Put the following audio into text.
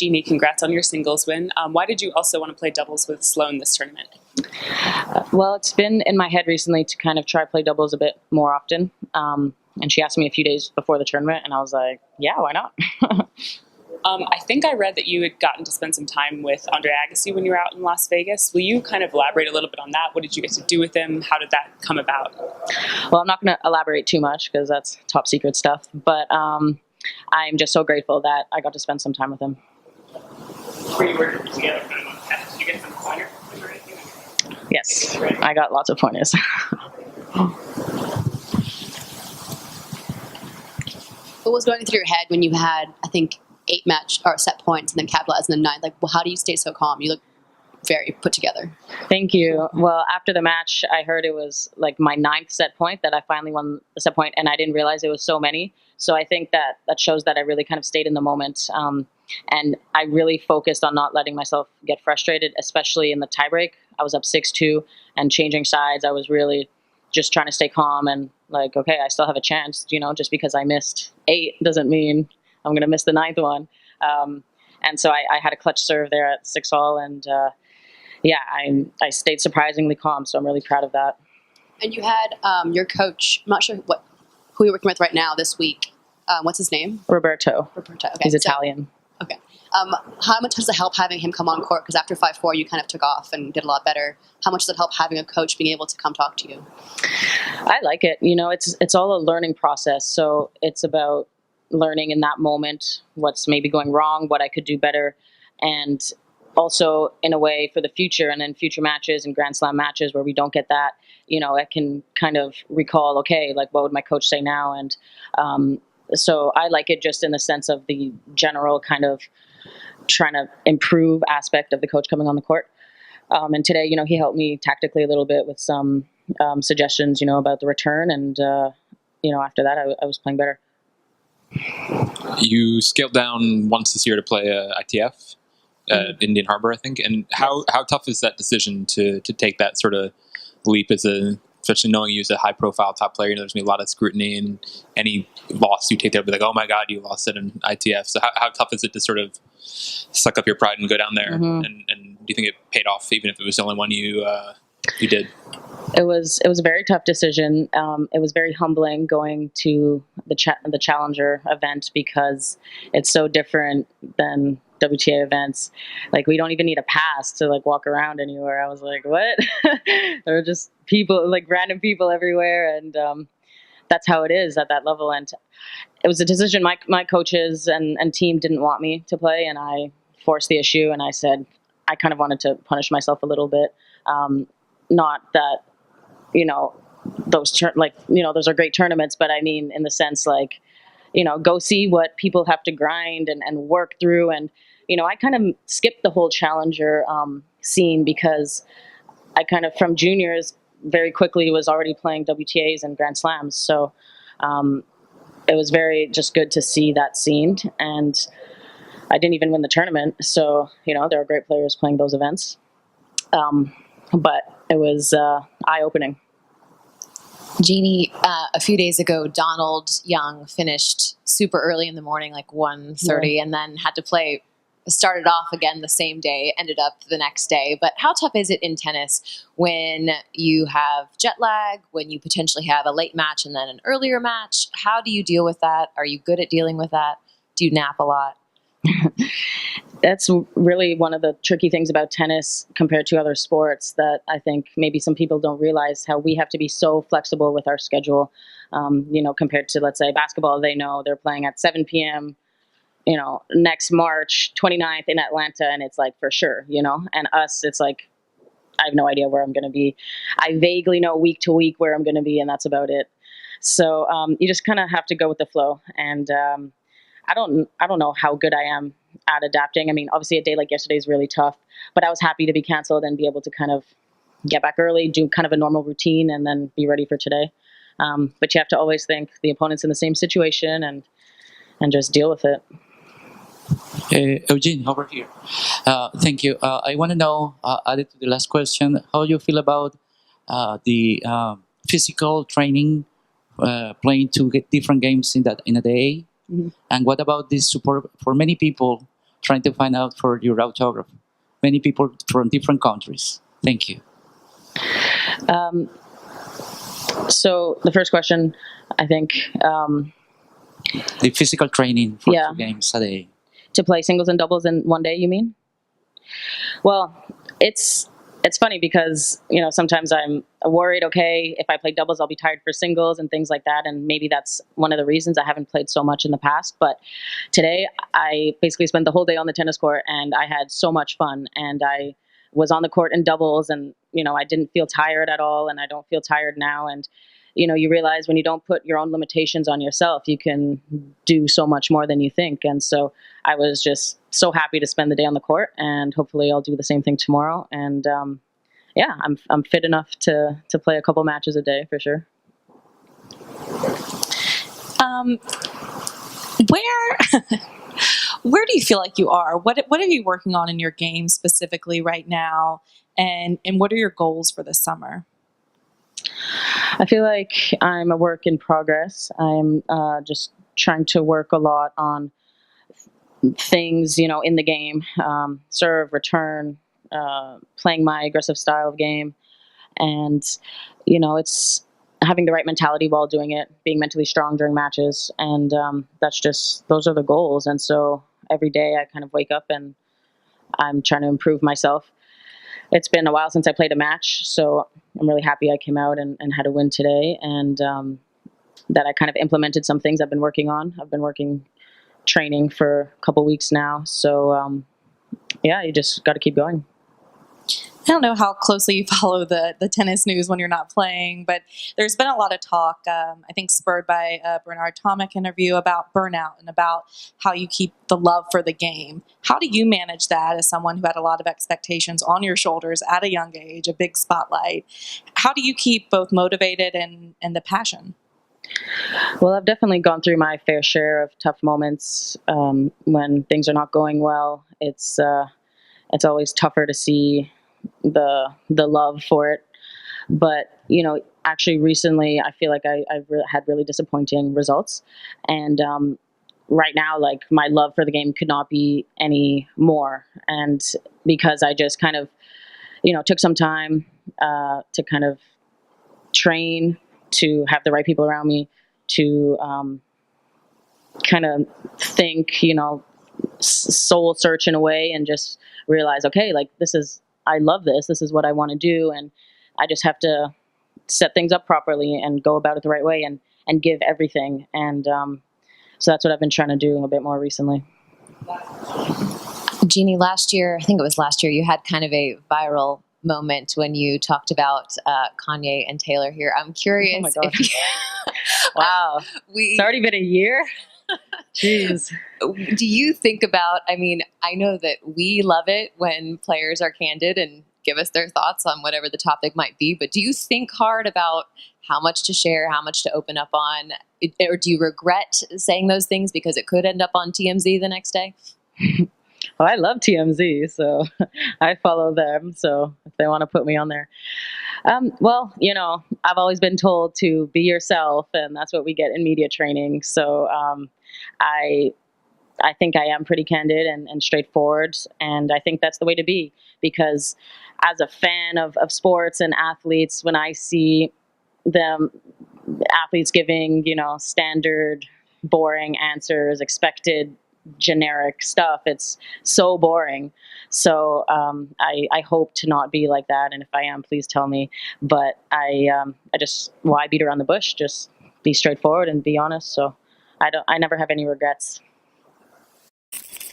Eugenie, congrats on your singles win. Why did you also want to play doubles with Sloane this tournament? Well, it's been in my head recently to kind of try play doubles a bit more often. And she asked me a few days before the tournament, and I was like, yeah, why not? I think I read that you had gotten to spend some time with Andre Agassi when you were out in Las Vegas. Will you kind of elaborate a little bit on that? What did you get to do with him? How did that come about? Well, I'm not going to elaborate too much because that's top secret stuff. But I'm just so grateful that I got to spend some time with him. Were you working together? Did you get some pointers or anything? Yes, I got lots of pointers. What was going through your head when you had, I think, 8 match or set points and then capitalized in the 9th? Like, well, how do you stay so calm? You look very put together. Thank you. Well, after the match, I heard it was like my 9th set point that I finally won the set point, and I didn't realize it was so many. So I think that shows that I really kind of stayed in the moment. And I really focused on not letting myself get frustrated, especially in the tiebreak. I was up 6-2 and changing sides. I was really just trying to stay calm and like, okay, I still have a chance. Just because I missed 8 doesn't mean I'm going to miss the 9th one. And so I had a clutch serve there at 6-all, and I stayed surprisingly calm. So I'm really proud of that. And you had your coach, I'm not sure who you're working with right now this week. What's his name? Roberto. Okay. He's Italian. Okay. How much does it help having him come on court? Because after 5-4, you kind of took off and did a lot better. How much does it help having a coach being able to come talk to you? I like it. It's all a learning process. So it's about learning in that moment what's maybe going wrong, what I could do better, and also in a way for the future and then future matches and Grand Slam matches where we don't get that, I can kind of recall, okay, like what would my coach say now? And so I like it just in the sense of the general kind of trying to improve aspect of the coach coming on the court. And today, he helped me tactically a little bit with some suggestions, about the return. And, after that, I was playing better. You scaled down once this year to play ITF at Indian Harbor, I think. And how tough is that decision to take that sort of leap especially knowing you as a high-profile top player? There's going to be a lot of scrutiny, and any loss you take there will be like, oh my God, you lost it in ITF. So how tough is it to sort of suck up your pride and go down there? Mm-hmm. And do you think it paid off, even if it was the only one you did? It was a very tough decision. It was very humbling going to the Challenger event because it's so different than WTA events. Like, we don't even need a pass to like walk around anywhere. I was like, what? There were just people, like random people everywhere, and that's how it is at that level. And it was a decision my coaches and team didn't want me to play, and I forced the issue, and I said I kind of wanted to punish myself a little bit. Not that those those are great tournaments, but I mean in the sense like, go see what people have to grind and work through. And, I kind of skipped the whole Challenger scene because I kind of from juniors very quickly was already playing WTAs and Grand Slams. So it was very just good to see that scene. And I didn't even win the tournament. So, there are great players playing those events. But it was eye-opening. Jeannie, a few days ago, Donald Young finished super early in the morning, like 1:30, and then had to play, started off again the same day, ended up the next day. But how tough is it in tennis when you have jet lag, when you potentially have a late match and then an earlier match? How do you deal with that? Are you good at dealing with that? Do you nap a lot? That's really one of the tricky things about tennis compared to other sports that I think maybe some people don't realize, how we have to be so flexible with our schedule, compared to, let's say, basketball. They know they're playing at 7 p.m., next March 29th in Atlanta, and it's like for sure, and us, it's like, I have no idea where I'm going to be. I vaguely know week to week where I'm going to be, and that's about it. So you just kind of have to go with the flow. And I don't know how good I am at adapting. I mean, obviously a day like yesterday is really tough, but I was happy to be canceled and be able to kind of get back early, do kind of a normal routine, and then be ready for today. But you have to always think the opponent's in the same situation and just deal with it. Eugene, over here. Thank you. I want to know, added to the last question, how you feel about the physical training, playing two different games in a day, and what about this support for many people trying to find out for your autograph. Many people from different countries. Thank you. So the first question, I think, The physical training for Yeah. 2 games a day. to play singles and doubles in one day, you mean? Well, it's funny because, sometimes I'm worried, okay, if I play doubles, I'll be tired for singles and things like that. And maybe that's one of the reasons I haven't played so much in the past. But today I basically spent the whole day on the tennis court and I had so much fun. And I was on the court in doubles and, I didn't feel tired at all. And I don't feel tired now. And, you realize when you don't put your own limitations on yourself, you can do so much more than you think. And so I was just so happy to spend the day on the court, and hopefully I'll do the same thing tomorrow. And yeah, I'm fit enough to play a couple matches a day for sure. Where do you feel like you are? What are you working on in your game specifically right now? And what are your goals for this summer? I feel like I'm a work in progress. I'm just trying to work a lot on things, in the game, serve, return, playing my aggressive style of game. And, it's having the right mentality while doing it, being mentally strong during matches. And those are the goals. And so every day I kind of wake up and I'm trying to improve myself. It's been a while since I played a match, so I'm really happy I came out and had a win today, and that I kind of implemented some things I've been working on. I've been training for a couple weeks now, so yeah, you just got to keep going. I don't know how closely you follow the tennis news when you're not playing, but there's been a lot of talk, I think spurred by a Bernard Tomic interview, about burnout and about how you keep the love for the game. How do you manage that as someone who had a lot of expectations on your shoulders at a young age, a big spotlight? How do you keep both motivated and the passion? Well, I've definitely gone through my fair share of tough moments when things are not going well. It's always tougher to see the love for it. But, actually recently I feel like I've had really disappointing results. And right now, like, my love for the game could not be any more. And because I just kind of, took some time to kind of train, to have the right people around me, to kind of think, soul search in a way, and just realize, okay, like, I love this. This is what I want to do. And I just have to set things up properly and go about it the right way and give everything. And so that's what I've been trying to do a bit more recently. Eugenie, last year, I think it was last year, you had kind of a viral moment when you talked about Kanye and Taylor here. I'm curious. Oh my God. If Wow. It's already been a year? Jeez. Do you think about, I know that we love it when players are candid and give us their thoughts on whatever the topic might be, but do you think hard about how much to share, how much to open up on, or do you regret saying those things because it could end up on TMZ the next day? Well, I love TMZ, so I follow them. So if they want to put me on there. Well, I've always been told to be yourself, and that's what we get in media training. So I think I am pretty candid and straightforward, and I think that's the way to be, because as a fan of sports and athletes, when I see athletes giving, standard, boring answers, expected, generic stuff, it's so boring. So I hope to not be like that, and if I am, please tell me. But I just, why beat around the bush? Just be straightforward and be honest. So I never have any regrets.